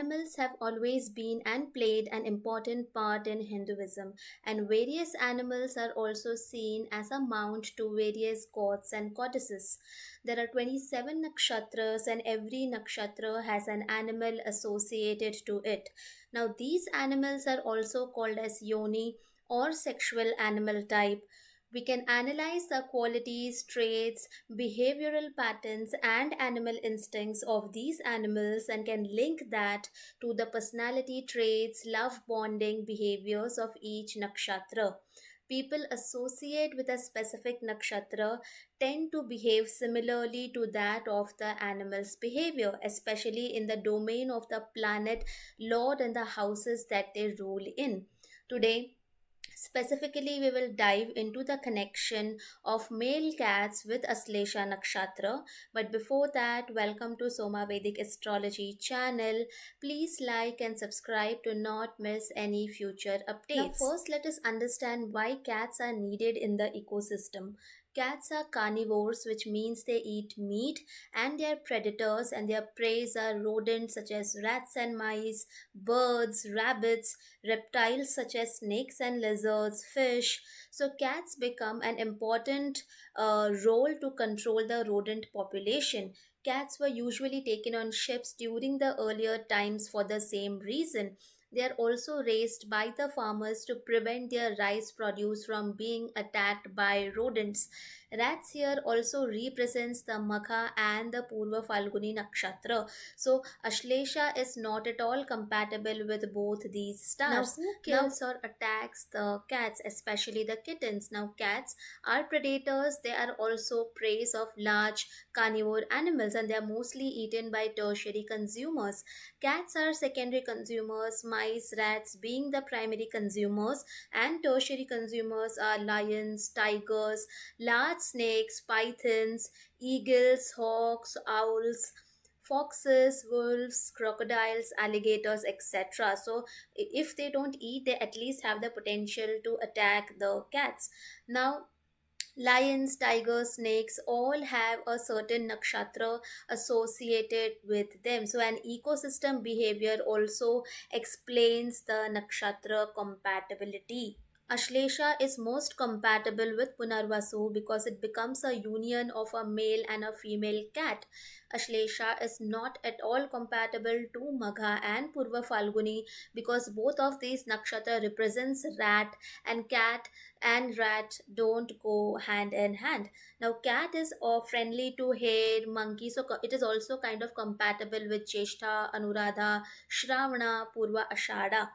animals have always been and played an important part in Hinduism, and various animals are also seen as a mount to various gods and goddesses. There are 27 nakshatras, and every nakshatra has an animal associated to it. Now, these animals are also called as yoni or sexual animal type. We can analyze the qualities, traits, behavioral patterns, and animal instincts of these animals and can link that to the personality traits, love bonding behaviors of each nakshatra. People associate with a specific nakshatra tend to behave similarly to that of the animal's behavior, especially in the domain of the planet Lord and the houses that they rule in. Today, specifically, we will dive into the connection of male cats with Ashlesha Nakshatra. But before that, welcome to Soma Vedic Astrology channel. Please like and subscribe to not miss any future updates. Now, first, let us understand why cats are needed in the ecosystem. Cats are carnivores, which means they eat meat, and they are predators, and their preys are rodents such as rats and mice, birds, rabbits, reptiles such as snakes and lizards, fish. So, cats become an important role to control the rodent population. Cats were usually taken on ships during the earlier times for the same reason. They are also raised by the farmers to prevent their rice produce from being attacked by rodents. Rats here also represents the Magha and the Purva Falguni Nakshatra. So Ashlesha is not at all compatible with both these stars. Now, who kills or attacks the cats, especially the kittens? Now, cats are predators. They are also prey of large carnivore animals, and they are mostly eaten by tertiary consumers. Cats are secondary consumers, mice, rats being the primary consumers, and tertiary consumers are lions, tigers, large snakes, pythons, eagles, hawks, owls, foxes, wolves, crocodiles, alligators, etc. So, if they don't eat, they at least have the potential to attack the cats. Now, lions, tigers, snakes all have a certain nakshatra associated with them. So, an ecosystem behavior also explains the nakshatra compatibility. Ashlesha is most compatible with Punarvasu because it becomes a union of a male and a female cat. Ashlesha is not at all compatible to Magha and Purva Falguni because both of these nakshatra represents rat, and cat and rat don't go hand in hand. Now, cat is friendly to hare, monkey, so it is also kind of compatible with Cheshta, Anuradha, Shravana, Purva, Ashada.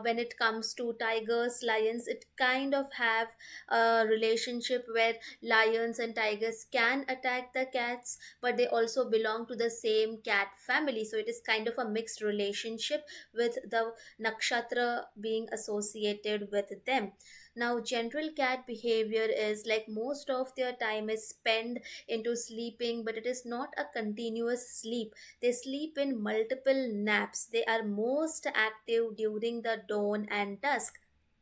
When it comes to tigers, lions, it kind of have a relationship where lions and tigers can attack the cats, but they also belong to the same cat family, so it is kind of a mixed relationship with the nakshatra being associated with them. Now, general cat behavior is like most of their time is spent into sleeping, but it is not a continuous sleep. They sleep in multiple naps. They are most active during the dawn and dusk.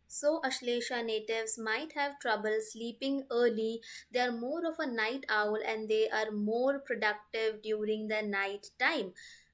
So, Ashlesha natives might have trouble sleeping early. They are more of a night owl and they are more productive during the night time.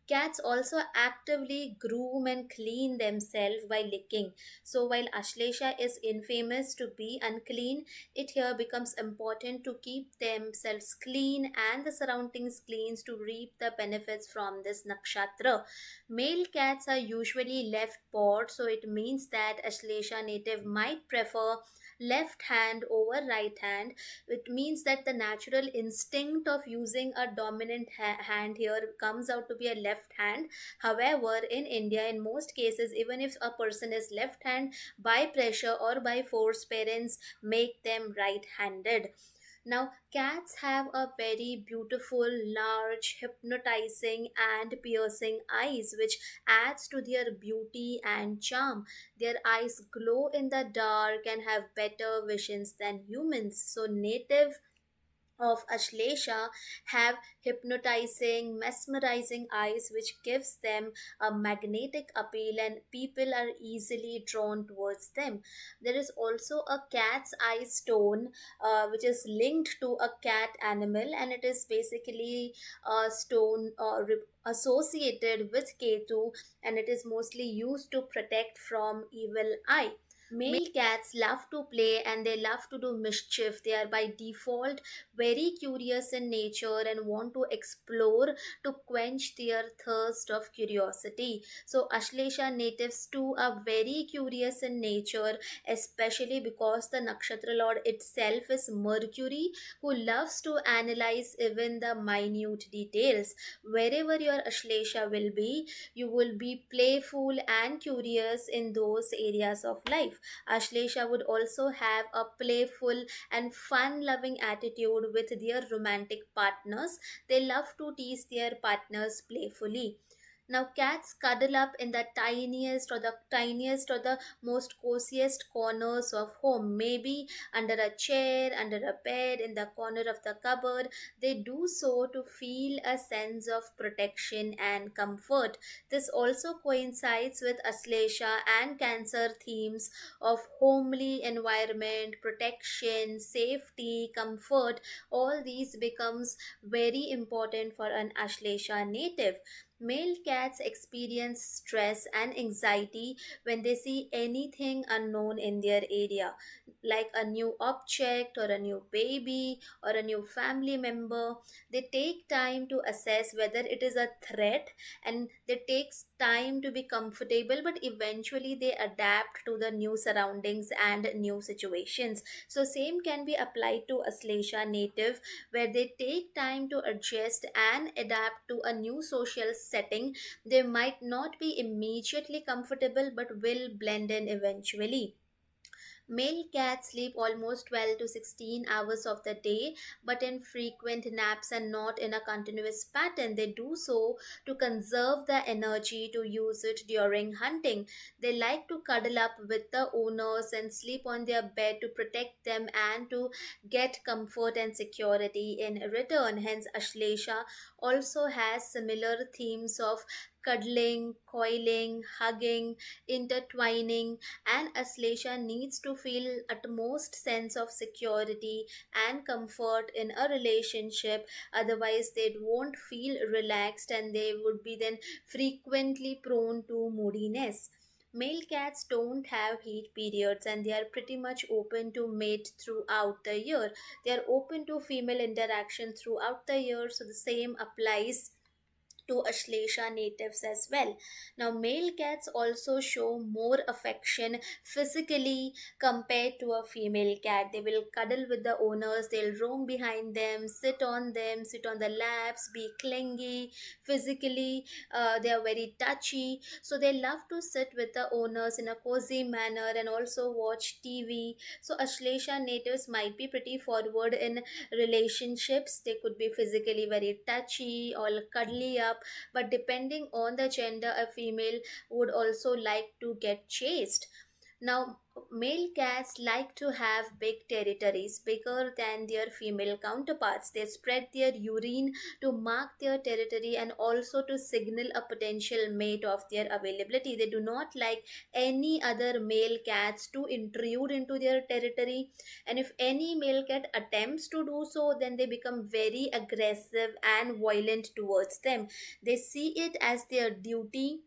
Cats also actively groom and clean themselves by licking. So, while Ashlesha is infamous to be unclean, it here becomes important to keep themselves clean and the surroundings clean to reap the benefits from this nakshatra. Male cats are usually left pawed, so it means that Ashlesha native might prefer left hand over right hand. It means that the natural instinct of using a dominant hand here comes out to be a left hand. However, in India, in most cases, even if a person is left hand, by pressure or by force, parents make them right handed. Now, cats have a very beautiful, large, hypnotizing, and piercing eyes, which adds to their beauty and charm. Their eyes glow in the dark and have better visions than humans. So, native of Ashlesha have hypnotizing, mesmerizing eyes, which gives them a magnetic appeal, and people are easily drawn towards them. There is also a cat's eye stone, which is linked to a cat animal, and it is basically a stone associated with Ketu, and it is mostly used to protect from evil eye. Male cats love to play and they love to do mischief. They are by default very curious in nature and want to explore to quench their thirst of curiosity. So, Ashlesha natives too are very curious in nature, especially because the nakshatra lord itself is Mercury, who loves to analyze even the minute details. Wherever your Ashlesha will be, you will be playful and curious in those areas of life. Ashlesha would also have a playful and fun loving attitude with their romantic partners. They love to tease their partners playfully. Now, cats cuddle up in the tiniest or the most coziest corners of home, maybe under a chair, under a bed, in the corner of the cupboard. They do so to feel a sense of protection and comfort. This also coincides with Aslesha and Cancer themes of homely environment, protection, safety, comfort. All these becomes very important for an Ashlesha native. Male cats experience stress and anxiety when they see anything unknown in their area, like a new object or a new baby or a new family member. They take time to assess whether it is a threat, and they takes time to be comfortable, but eventually they adapt to the new surroundings and new situations. So same can be applied to Aslesha native, where they take time to adjust and adapt to a new social setting. They might not be immediately comfortable but will blend in eventually. Male cats sleep almost 12 to 16 hours of the day, but in frequent naps and not in a continuous pattern. They do so to conserve the energy to use it during hunting. They like to cuddle up with the owners and sleep on their bed to protect them and to get comfort and security in return. Hence, Ashlesha also has similar themes of cuddling, coiling, hugging, intertwining, and Aslesha needs to feel utmost sense of security and comfort in a relationship. Otherwise they won't feel relaxed and they would be then frequently prone to moodiness. Male cats don't have heat periods and they are pretty much open to mate throughout the year. They are open to female interaction throughout the year, so the same applies to Ashlesha natives as well. Now, male cats also show more affection physically compared to a female cat. They will cuddle with the owners, they'll roam behind them, sit on the laps, be clingy. Physically, they are very touchy. So, they love to sit with the owners in a cozy manner and also watch TV. So, Ashlesha natives might be pretty forward in relationships. They could be physically very touchy or cuddly up, but depending on the gender, a female would also like to get chased. Now, male cats like to have big territories, bigger than their female counterparts. They spread their urine to mark their territory and also to signal a potential mate of their availability. They do not like any other male cats to intrude into their territory, and if any male cat attempts to do so, then they become very aggressive and violent towards them. They see it as their duty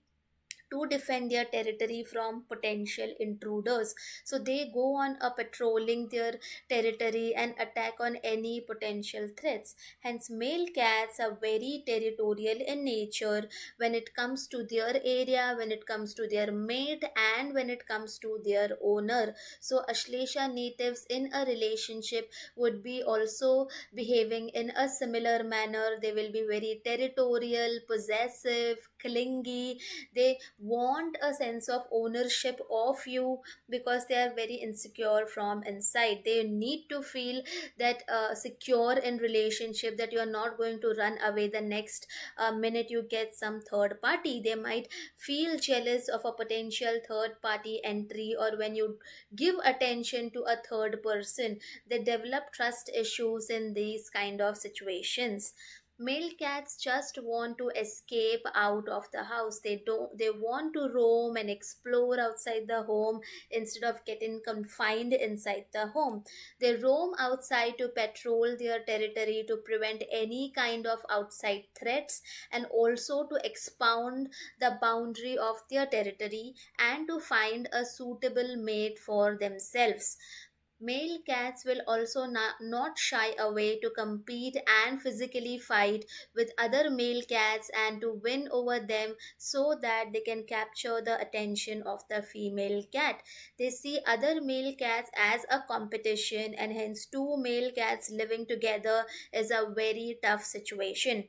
to defend their territory from potential intruders. So they go on a patrolling their territory and attack on any potential threats. Hence, male cats are very territorial in nature when it comes to their area, when it comes to their mate, and when it comes to their owner. So, Ashlesha natives in a relationship would be also behaving in a similar manner. They will be very territorial, possessive, clingy. They want a sense of ownership of you, because they are very insecure from inside. They need to feel that secure in relationship, that you are not going to run away the next minute you get some third party. They might feel jealous of a potential third party entry, or when you give attention to a third person, they develop trust issues in these kind of situations. Male cats just want to escape out of the house. They want to roam and explore outside the home instead of getting confined inside the home. They roam outside to patrol their territory, to prevent any kind of outside threats, and also to expound the boundary of their territory and to find a suitable mate for themselves. Male cats will also not shy away to compete and physically fight with other male cats and to win over them, so that they can capture the attention of the female cat. They see other male cats as a competition, and hence, two male cats living together is a very tough situation.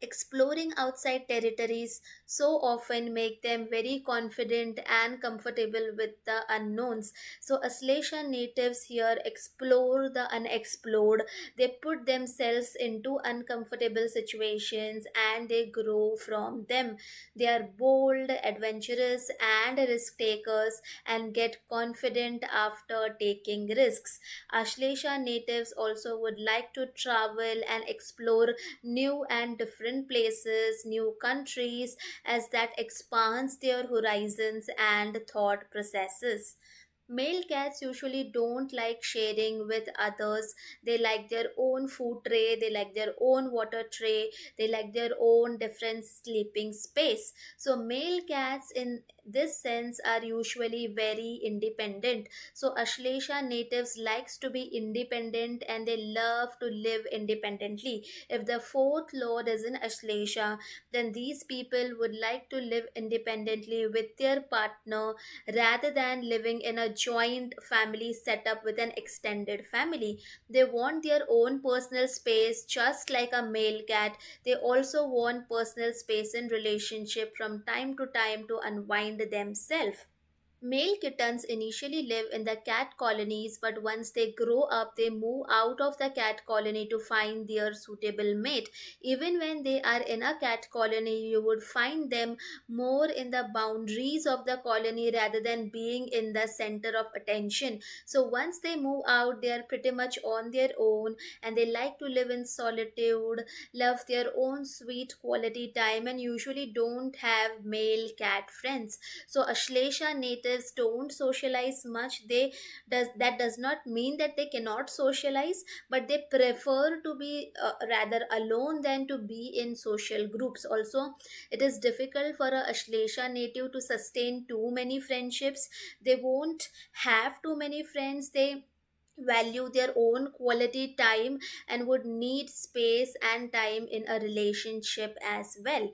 Exploring outside territories so often make them very confident and comfortable with the unknowns. So Ashlesha natives here explore the unexplored. They put themselves into uncomfortable situations and they grow from them. They are bold, adventurous, and risk takers, and get confident after taking risks. Ashlesha natives also would like to travel and explore new and different places, new countries, as that expands their horizons and thought processes. Male cats usually don't like sharing with others. They like their own food tray, they like their own water tray, they like their own different sleeping space. So, male cats in this sense are usually very independent. So, Ashlesha natives likes to be independent and they love to live independently. If the fourth lord is in Ashlesha, then these people would like to live independently with their partner rather than living in a joint family setup with an extended family. They want their own personal space, just like a male cat. They also want personal space in relationship from time to time to unwind themselves. Male kittens initially live in the cat colonies, but once they grow up, they move out of the cat colony to find their suitable mate. Even when they are in a cat colony, you would find them more in the boundaries of the colony rather than being in the center of attention. So once they move out, they are pretty much on their own, and they like to live in solitude, love their own sweet quality time, and usually don't have male cat friends. So Ashlesha natives don't socialize much. They does That does not mean that they cannot socialize, but they prefer to be rather alone than to be in social groups. Also, it is difficult for a Ashlesha native to sustain too many friendships. They won't have too many friends. They value their own quality time and would need space and time in a relationship as well.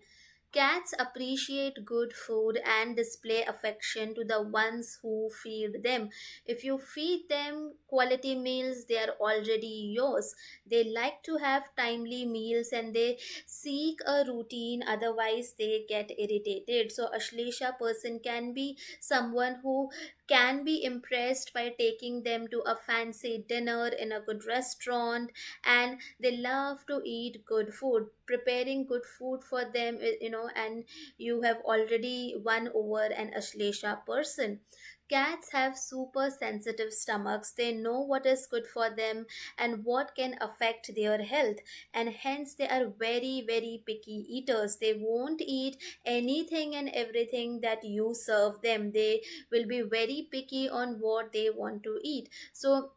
Cats appreciate good food and display affection to the ones who feed them. If you feed them quality meals, they are already yours. They like to have timely meals and they seek a routine, otherwise, they get irritated. So, Ashlesha person can be someone who can be impressed by taking them to a fancy dinner in a good restaurant, and they love to eat good food. Preparing good food for them, and you have already won over an Ashlesha person. Cats have super sensitive stomachs. They know what is good for them and what can affect their health, and hence they are very, very picky eaters. They won't eat anything and everything that you serve them. They will be very picky on what they want to eat. So,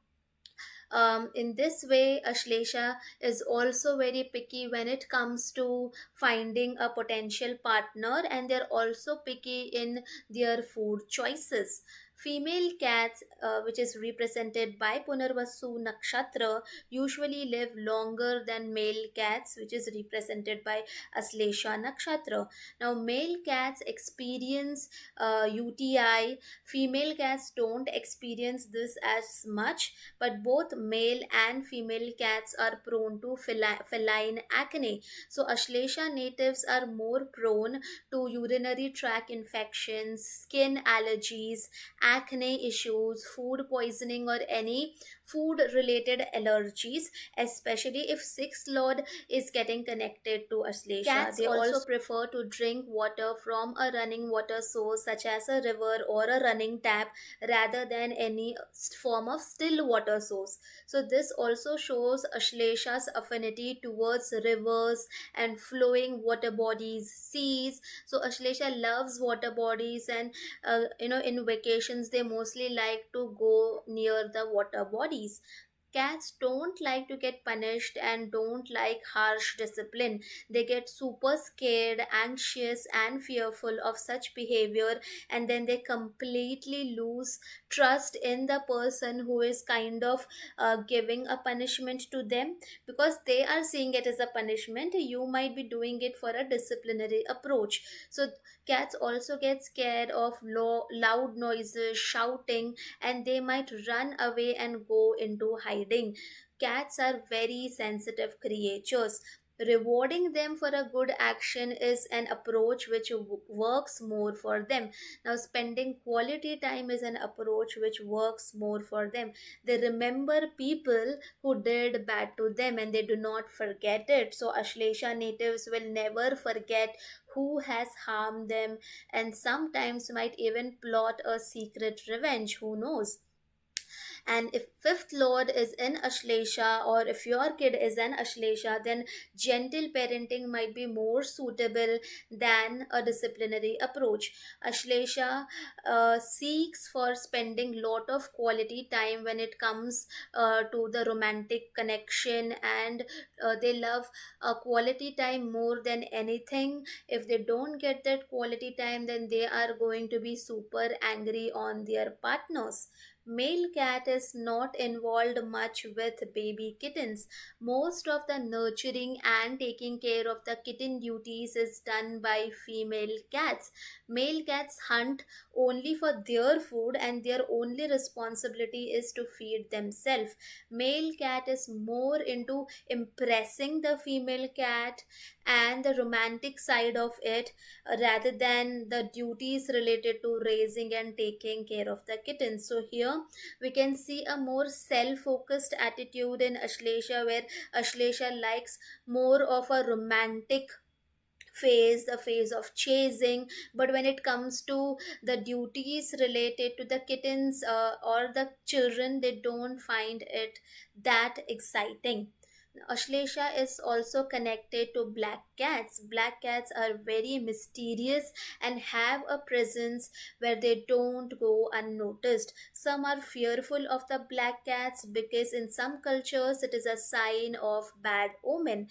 in this way, Ashlesha is also very picky when it comes to finding a potential partner, and they're also picky in their food choices. Female cats, which is represented by Punarvasu Nakshatra, usually live longer than male cats, which is represented by Ashlesha Nakshatra. Now, male cats experience UTI, female cats don't experience this as much, but both male and female cats are prone to feline acne. So, Ashlesha natives are more prone to urinary tract infections, skin allergies, acne issues, food poisoning, or any food related allergies, especially if sixth lord is getting connected to Ashlesha. Cats they also prefer to drink water from a running water source such as a river or a running tap rather than any form of still water source. So this also shows Ashlesha's affinity towards rivers and flowing water bodies, seas. So Ashlesha loves water bodies, and in vacations they mostly like to go near the water bodies. Cats don't like to get punished and don't like harsh discipline. They get super scared, anxious, and fearful of such behavior, and then they completely lose trust in the person who is kind of giving a punishment to them, because they are seeing it as a punishment. You might be doing it for a disciplinary approach. So, cats also get scared of loud noises, shouting, and they might run away and go into hiding. Cats are very sensitive creatures. Rewarding them for a good action is an approach which works more for them. Now, spending quality time is an approach which works more for them. They remember people who did bad to them and they do not forget it. So, Ashlesha natives will never forget who has harmed them, and sometimes might even plot a secret revenge. Who knows? And if fifth lord is in Ashlesha, or if your kid is an Ashlesha, then gentle parenting might be more suitable than a disciplinary approach. Ashlesha seeks for spending lot of quality time when it comes to the romantic connection, and they love quality time more than anything. If they don't get that quality time, then they are going to be super angry on their partners. Male cat is not involved much with baby kittens. Most of the nurturing and taking care of the kitten duties is done by female cats. Male cats hunt only for their food, and their only responsibility is to feed themselves. Male cat is more into impressing the female cat and the romantic side of it, rather than the duties related to raising and taking care of the kittens. So here we can see a more self-focused attitude in Ashlesha, where Ashlesha likes more of a romantic phase, the phase of chasing. But when it comes to the duties related to the kittens or the children, they don't find it that exciting. Ashlesha is also connected to black cats. Black cats are very mysterious and have a presence where they don't go unnoticed. Some are fearful of the black cats because in some cultures it is a sign of bad omen,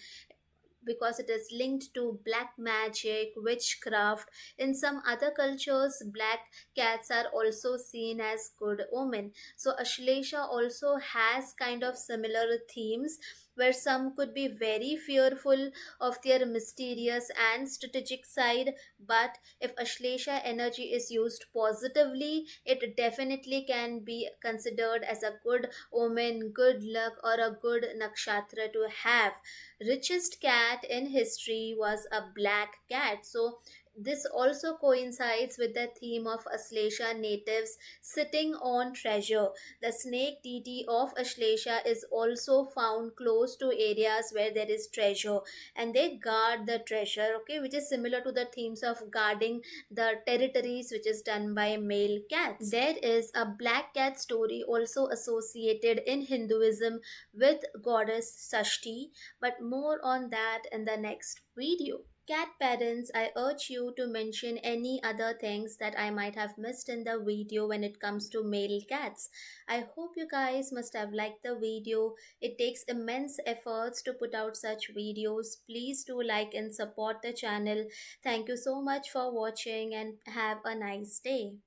because it is linked to black magic, witchcraft. In some other cultures, black cats are also seen as good omen. So Ashlesha also has kind of similar themes, where some could be very fearful of their mysterious and strategic side. But if Ashlesha energy is used positively, it definitely can be considered as a good omen, good luck, or a good nakshatra to have. Richest cat in history was a black cat. So this also coincides with the theme of Ashlesha natives sitting on treasure. The snake deity of Ashlesha is also found close to areas where there is treasure, and they guard the treasure, okay, which is similar to the themes of guarding the territories, which is done by male cats. There is a black cat story also associated in Hinduism with goddess Sashti, but more on that in the next video. Cat parents, I urge you to mention any other things that I might have missed in the video when it comes to male cats. I hope you guys must have liked the video. It takes immense efforts to put out such videos. Please do like and support the channel. Thank you so much for watching and have a nice day.